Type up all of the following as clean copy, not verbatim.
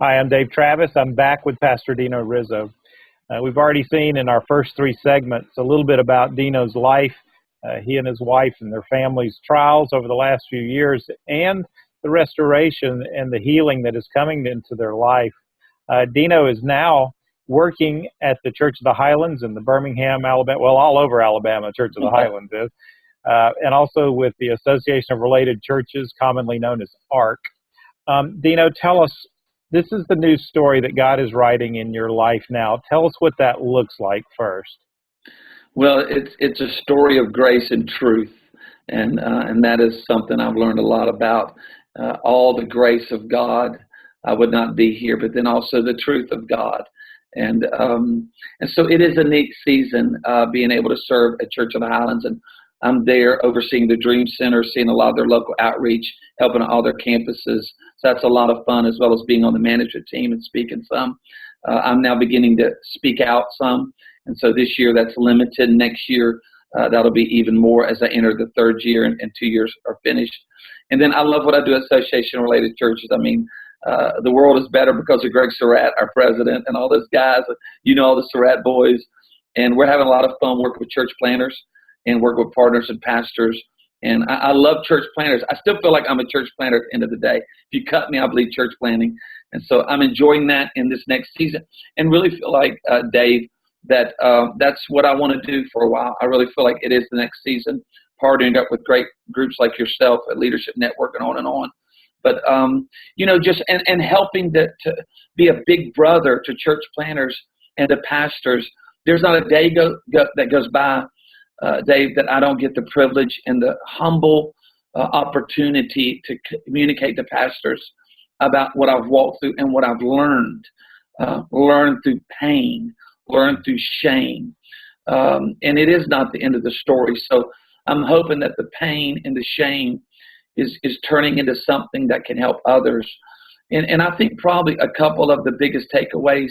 Hi, I'm Dave Travis. I'm back with Pastor Dino Rizzo. We've already seen in our first three segments a little bit about Dino's life, he and his wife and their family's trials over the last few years, and the restoration and the healing that is coming into their life. Dino is now working at the Church of the Highlands in the Birmingham, Alabama, well, all over Alabama, Church of the Highlands is, and also with the Association of Related Churches, commonly known as ARC. Dino, tell us, this is the new story that God is writing in your life now. Tell us what that looks like first. Well, it's a story of grace and truth, and that is something I've learned a lot about. All the grace of God, I would not be here, but then also the truth of God, and so it is a neat season being able to serve at Church of the Highlands, and I'm there overseeing the Dream Center, seeing a lot of their local outreach, helping all their campuses. So that's a lot of fun, as well as being on the management team and speaking some. I'm now beginning to speak out some. And so this year that's limited. Next year, that'll be even more as I enter the third year and 2 years are finished. And then I love what I do at Association Related Churches. I mean, the world is better because of Greg Surratt, our president, and all those guys, all the Surratt boys. And we're having a lot of fun working with church planners and working with partners and pastors. And I love church planners. I still feel like I'm a church planner at the end of the day. If you cut me, I believe church planning. And so I'm enjoying that in this next season and really feel like, Dave, that that's what I want to do for a while. I really feel like it is the next season, partnering up with great groups like yourself at Leadership Network and on and on. But, just and helping to be a big brother to church planners and to pastors. There's not a day that goes by, Dave, that I don't get the privilege and the humble opportunity to communicate to pastors about what I've walked through and what I've learned through pain, learned through shame. And it is not the end of the story. So I'm hoping that the pain and the shame is turning into something that can help others. And I think probably a couple of the biggest takeaways,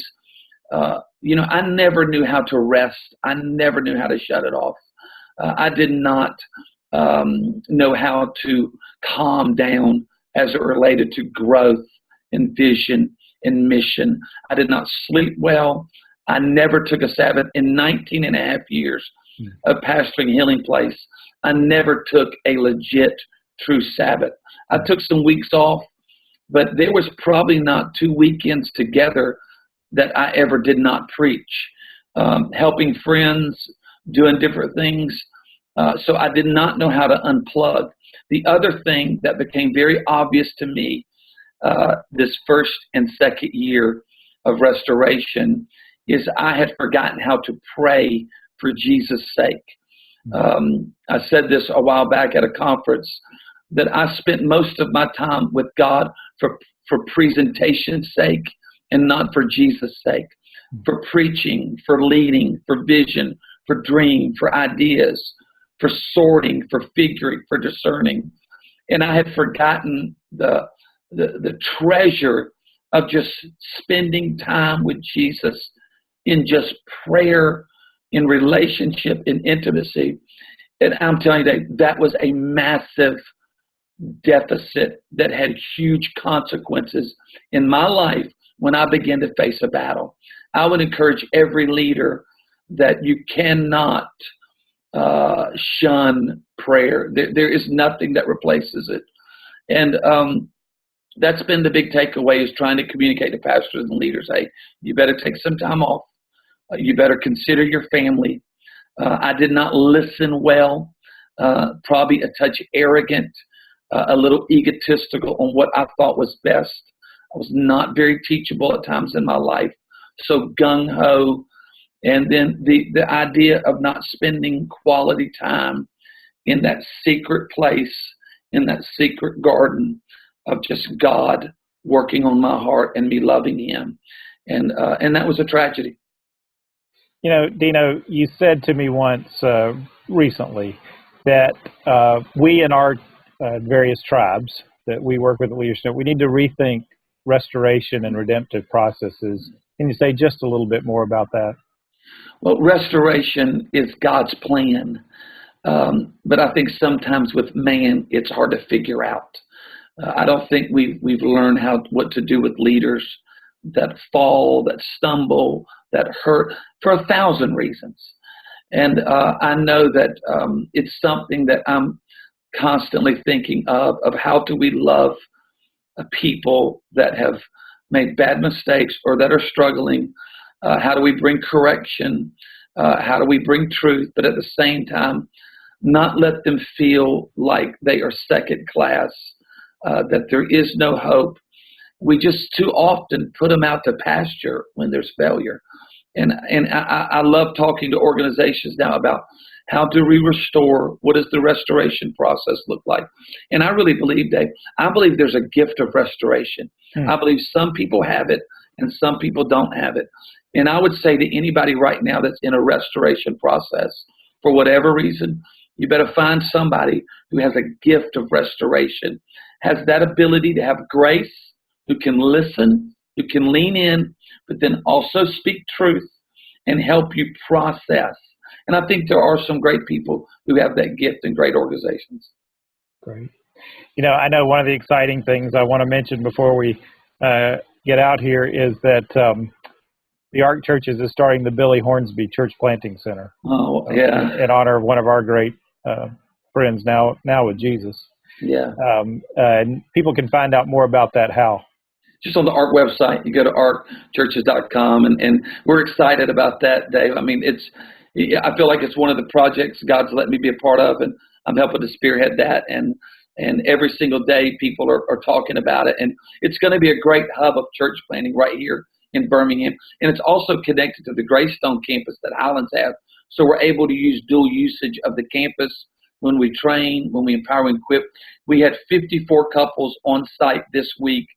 I never knew how to rest. I never knew how to shut it off. I did not know how to calm down as it related to growth and vision and mission. I did not sleep well. I never took a Sabbath in 19 and a half years of pastoring Healing Place. I never took a legit, true Sabbath. I took some weeks off, but there was probably not 2 weekends together that I ever did not preach, helping friends, doing different things. So I did not know how to unplug. The other thing that became very obvious to me this first and second year of restoration is I had forgotten how to pray for Jesus' sake. I said this a while back at a conference, that I spent most of my time with God for presentation's sake and not for Jesus' sake, for preaching, for leading, for vision, for dream, for ideas, for sorting, for figuring, for discerning. And I had forgotten the treasure of just spending time with Jesus in just prayer, in relationship, in intimacy. And I'm telling you that was a massive deficit that had huge consequences in my life when I began to face a battle. I would encourage every leader that you cannot shun prayer. There is nothing that replaces it. And that's been the big takeaway, is trying to communicate to pastors and leaders, hey, you better take some time off. You better consider your family. I did not listen well, probably a touch arrogant, a little egotistical on what I thought was best. I was not very teachable at times in my life, so gung-ho. And then the idea of not spending quality time in that secret place, in that secret garden of just God working on my heart and me loving Him. And that was a tragedy. Dino, you said to me once recently that we in our various tribes that we work with at Leadership, we need to rethink restoration and redemptive processes. Can you say just a little bit more about that? Well, restoration is God's plan. But I think sometimes with man, it's hard to figure out. I don't think we've learned what to do with leaders. that fall, that stumble, that hurt for 1,000 reasons. And I know that it's something that I'm constantly thinking of how do we love people that have made bad mistakes or that are struggling. How do we bring correction? How do we bring truth? But at the same time, not let them feel like they are second class, that there is no hope. We just too often put them out to pasture when there's failure. And I love talking to organizations now about how do we restore? What does the restoration process look like? And I really believe, Dave, I believe there's a gift of restoration. I believe some people have it and some people don't have it. And I would say to anybody right now that's in a restoration process, for whatever reason, you better find somebody who has a gift of restoration, has that ability to have grace, who can listen, who can lean in, but then also speak truth and help you process. And I think there are some great people who have that gift in great organizations. Great. You know, I know one of the exciting things I want to mention before we get out here is that the Ark Churches is starting the Billy Hornsby Church Planting Center. Oh, yeah. In honor of one of our great friends now with Jesus. Yeah. And people can find out more about that how? Just on the ARC website. You go to arkchurches.com, and we're excited about that, Dave. I mean, I feel like it's one of the projects God's let me be a part of, and I'm helping to spearhead that. And every single day, people are talking about it. And it's going to be a great hub of church planting right here in Birmingham. And it's also connected to the Greystone campus that Highlands has. So we're able to use dual usage of the campus when we train, when we empower and equip. We had 54 couples on site this week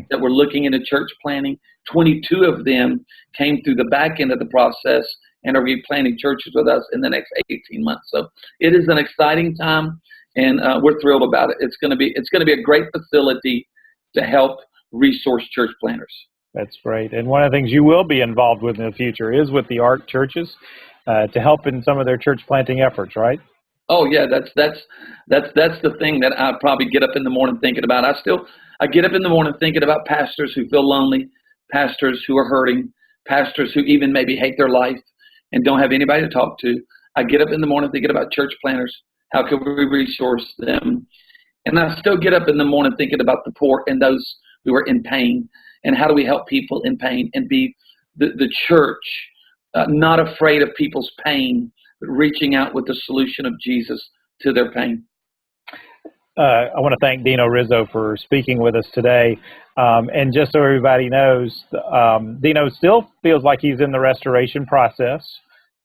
that were looking into church planting. 22 of them came through the back end of the process and are going to be planting churches with us in the next 18 months. So it is an exciting time, and we're thrilled about it. It's going to be a great facility to help resource church planters. That's great. And one of the things you will be involved with in the future is with the ARC Churches to help in some of their church planting efforts, right? Oh yeah, that's the thing that I probably get up in the morning thinking about. I get up in the morning thinking about pastors who feel lonely, pastors who are hurting, pastors who even maybe hate their life and don't have anybody to talk to. I get up in the morning thinking about church planters. How can we resource them? And I still get up in the morning thinking about the poor and those who are in pain, and how do we help people in pain and be the church, not afraid of people's pain, but reaching out with the solution of Jesus to their pain. I want to thank Dino Rizzo for speaking with us today. And just so everybody knows, Dino still feels like he's in the restoration process.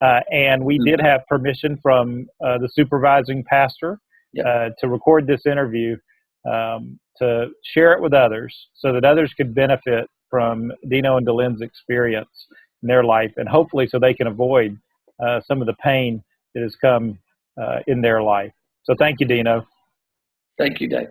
And we did have permission from the supervising pastor to record this interview, to share it with others so that others could benefit from Dino and Delenn's experience in their life, and hopefully so they can avoid some of the pain that has come in their life. So thank you, Dino. Thank you, Dave.